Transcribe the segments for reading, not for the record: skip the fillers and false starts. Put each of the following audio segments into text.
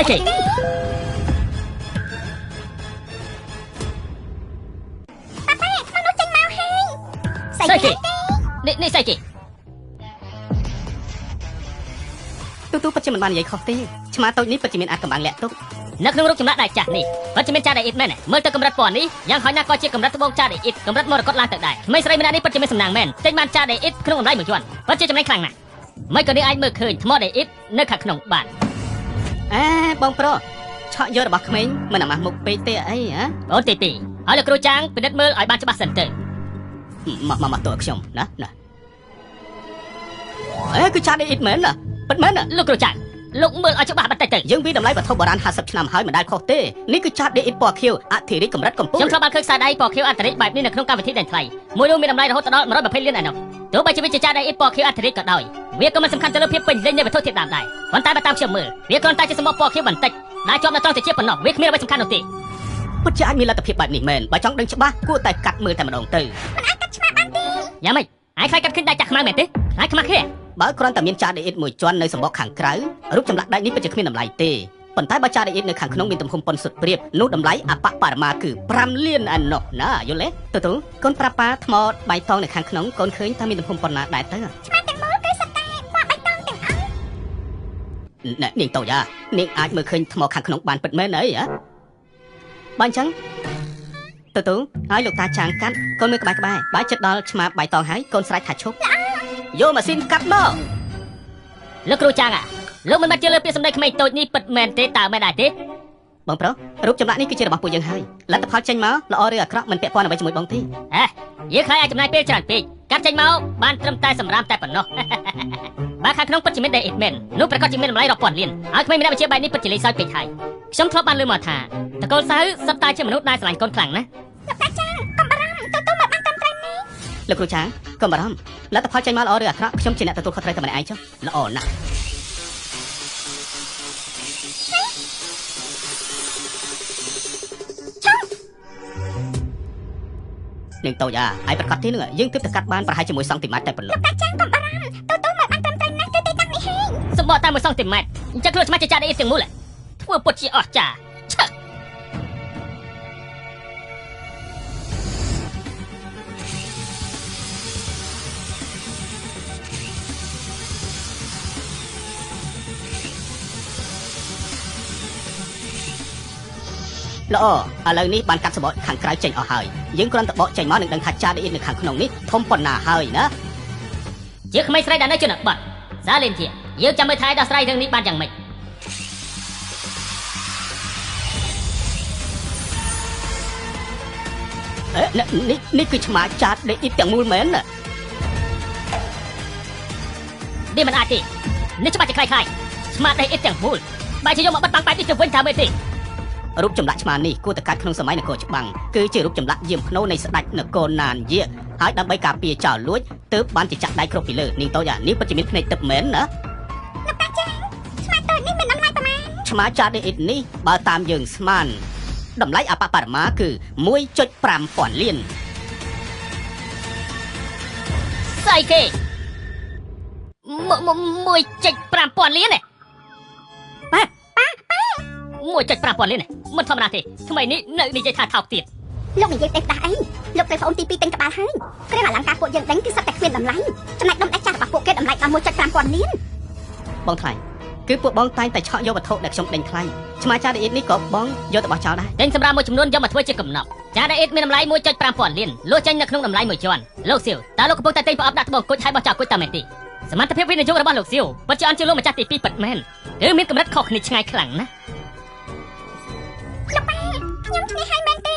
ស្អីគេស្អីគេនេះស្អីគេទូពិតជាមិនបាននិយាយខុសទេឆ្មាតូចនេះពិតជាមានអាចកំបាំងលាក់ទុកនៅក្នុងរូបចម្លាក់ដៃចាស់នេះពិតជាមានចាស់ដីអ៊ីតមែនមើលទៅកម្រិតពណ៌នេះយ៉ាងហោចណាស់ក៏ជាកម្រិតត្បូងចាស់ដីអ៊ីតកម្រិតមរកតឡើងទៅដែរក្មេងស្រីម្នាក់នេះពិតជាមានសំណាងមែនចេញបានចាស់ដីអ៊ីតក្នុងអំឡុងមួយជាន់ពិតជាចំណេញខ្លាំងណាស់មិនក៏នេះអាចមើលឃើញថ្មដីអ៊ីតនៅខាងក្នុងបានបងប្រុសឆក់យករបស់ក្មេងមិនអាម៉ាស់មុខពេកទេអីហ៎អូនទីហើយលោកគ្រូចាងពិនិត្យមើលឲ្យបានច្បាស់សិនទៅមកតើខ្ញុំណាគឺចាស់ដីអ៊ីតមែនណាពិតមែនណាលោកគ្រូចាងលោកមើលឲ្យច្បាស់បន្តិចទៅយើងវាតម្លៃវត្ថុបុរាណ50ឆ្នាំហើយមិនដែលខុសទេនេះគឺចាស់ដីអ៊ីតពណ៌ខៀវអធិរិកកម្រិតកម្ពុជាខ្ញុំធ្លាប់បានឃើញខ្សែដៃពណ៌ខៀវអធិរិកបែបនេះនៅក្នុងកម្មវិធីដែនថ្លៃមួយនោះមានតម្លៃរហូតដល់120លានឯណោះទោះបីជាវាជាចាស់ដីអ៊ីតពណ៌ខៀវអធិរិកក៏ដោយវាក៏មិនសំខាន់ទៅលើភាពពេញលេញនៃវត្ថុធាតុដើមដែរប៉ុន្តែបើតាមខ្ញុំមើលវាគ្រាន់តែជាសំបកពណ៌ខៀវបន្តិចដែលជាប់នៅត្រង់តិចប៉ុណ្ណោះវាគ្មានអ្វីសំខាន់នោះទេពិតជាអាចមានលទ្ធភាពបែបនេះមែនបើចង់ដឹងច្បាស់គួរតែកាត់មើលតែម្ដងទៅមិនអាចកាត់ឆ្មាបានទេយ៉ាងម៉េចឯងខ្លាចកាត់ឃើញដៃចាស់ខ្មៅមែនទេខ្លាចខ្មាស់គ្នាបើគ្រាន់តែមានចាស់ដីអ៊ីតមួយជាន់នៅសម្បកខាងក្រៅរូបចម្លាក់ដៃនេះពិតជាគ្មានតម្លៃទេប៉ុន្តែបើចាស់ដីអ៊ីតនៅខាងក្នុងមានទំហំប៉ុនសុទ្ធព្រាបនោះតម្លៃអបបរមាគឺ5លានឯណោះណាយល់ទេទូកូនប្រាប់ប៉ាថ្មបៃតងនៅខាងក្នុងកូនឃើញថាមានទំហំប៉ុណ្ណាដែរទៅឆ្មាទាំងមូលគឺសត្វតែពណ៌បៃតងទាំងអស់នាងតូចនាងអាចមើលឃើញថ្មខាងក្នុងបានពិតមែនអីហ៎បើអញ្ចឹងទូហើយលោកតាចាងកាត់កូនមើលក្បែរបើចិត្តដល់ឆ្មាបៃតងហើយកូនស្រែកថាឈប់យកម៉ាស៊ីនកាត់មកលោកគ្រូចាងលោកមិនបាច់ជឿលើពាក្យសម្ដីក្មេងតូចនេះពិតមែនទេតើមែនដែរទេបងប្រុសរូបចម្លាក់នេះគឺជារបស់ពួកយើងហើយលទ្ធផលចេញមកល្អឬអាក្រក់មិនពាក់ព័ន្ធអ្វីជាមួយបងទេយើងខ្លាចអាចចំណាយពេលច្រើនពេកកាត់ចេញមកបានត្រឹមតែសម្រាមតែប៉ុណ្ណោះបើខាងក្នុងពិតជាមានដីអ៊ីតមែននោះប្រកាសជាមានតម្លៃរាប់ពាន់លានហើយក្មេងម្នាក់វិជាបែបនេះពិតជាលេងសើចពេកហើយខ្ញុំធ្លាប់បានឮមកថាតកូលសៅសុទ្ធតែជាមនុស្សដែលស្រឡាញ់កូនខ្លាំងណាស់លោកតាចាងកុំបារម្ភទូមកបានតាមត្រឹមនេះលោកគ្រូចាងកុំបារម្ភលទ្ធផលចេញមកល្អឬអាក្រក់ខ្ញុំជាអ្នកទទួលខុសត្រូវតែម្នាក់ឯងចុះល្អណាស់នាងតូចហើយប្រកាសទេនឹងយើងទើបតែកាត់បានប្រហែលជា1សង់ទីម៉ែត្រតែប៉ុណ្ណោះលោកតាចាងកុំបារម្ភទូមកបានតាមត្រឹមណាស់គឺទីតាំងនេះហើយសម្បកតែ1សង់ទីម៉ែត្រអញ្ចឹងខ្លួនឆ្មាច់ជាចាស់ដីអ៊ីតទាំងមូលធ្វើពុតជាអស្ចារ្យឆឹកល្អឥឡូវនេះបានកាត់សបកខាងក្រៅចេញអស់ហើយយើងគ្រាន់តែបកចេញមកនឹងដឹងថាចាស់ដីអ៊ីតនៅខាងក្នុងនេះធំប៉ុណ្ណាហើយណាជាក្មេងស្រីដែលនៅជនបទសាលេនជាយើងចាំមើលថែដោះស្រាយរឿងនេះបានយ៉ាងម៉េចនេះគឺឆ្មាចាស់ដីអ៊ីតទាំងមូលមែនណានេះមិនអាចទេនេះច្បាស់ជាខ្លាយឆ្មាដីអ៊ីតទាំងមូលបែរជាយកមកបិទបាំងបែបនេះទៅវិញថាមែនទេរូបចម្លាក់ឆ្មានេះគួរតែកាត់ក្នុងសម័យនគរច្បាំងគឺជារូបចម្លាក់យាមភ្នូនៃស្ដេចនគរណានយាហើយដើម្បីការពារចោរលួចទើបបានជាចាក់ដៃគ្រប់ពីលើនាងតូចនេះពិតជាមានភ្នែកទឹកមែនណាលោកតាចាងឆ្មាតូចនេះមានតម្លៃប្រមាណឆ្មាចាស់ដីអ៊ីតនេះបើតាមយើងស្មានតម្លៃអបបរមាគឺ 1.5 ពាន់លានស្អីគេ1.5 ពាន់លានទេ1.5 ពាន់លានមិនធម្មតាទេថ្មីនេះនៅនិយាយថាថោកទៀតលោកនិយាយទេដាស់អីលោកទៅប្អូនទី2ទិញក្បាលហើយគ្រឿងអលង្ការពួកយើងដេញគឺសត្វតែគ្មានតម្លៃចំណែកដុំដាច់ចាស់របស់ពួកគេតម្លៃដល់ 1.5 ពាន់លានបងថ្លៃគឺពួកបងតែងតែឆក់យកវត្ថុដែលខ្ញុំដេញថ្លៃឆ្មាចាស់ដីអ៊ីតនេះក៏បងយកទៅបោះចោលដែរដេញសម្រាប់មួយចំនួនយកមកធ្វើជាកំណប់ចាស់ដីអ៊ីតមានតម្លៃ 1.5 ពាន់លានលុះចេញនៅក្នុងតម្លៃមួយជាន់លោកសៀវតើលោកកំពុងតែទិញប្រអប់ដាក់ត្បូងគុជហើយបោះចោលគុជតាមមែនទេសមត្ថភាពវិនិយោគរបស់លោកសៀវពិតជាអន់ជាលោកម្ចាស់ទី2ពិតមែនគឺមានកម្រិតខុសគ្នាឆ្ងាយខ្លាំងណាស់លោកប៉ាខ្ញុំគ្នាហើយមែនទេ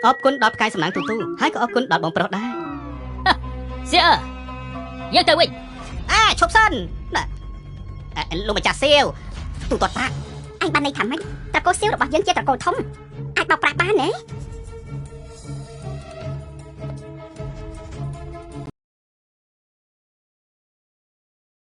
អរគុណដល់ផ្កាយសំណាងទូហើយក៏អរគុណដល់បងប្រុសដែរសៀវយើងទៅវិញឈប់សិនណាលោកម្ចាស់សៀវទូទាត់ប្រាក់អញបានន័យថាម៉េចត្រកូលសៀវរបស់យើងជាត្រកូលធំអាចបោកប្រាក់បានទេ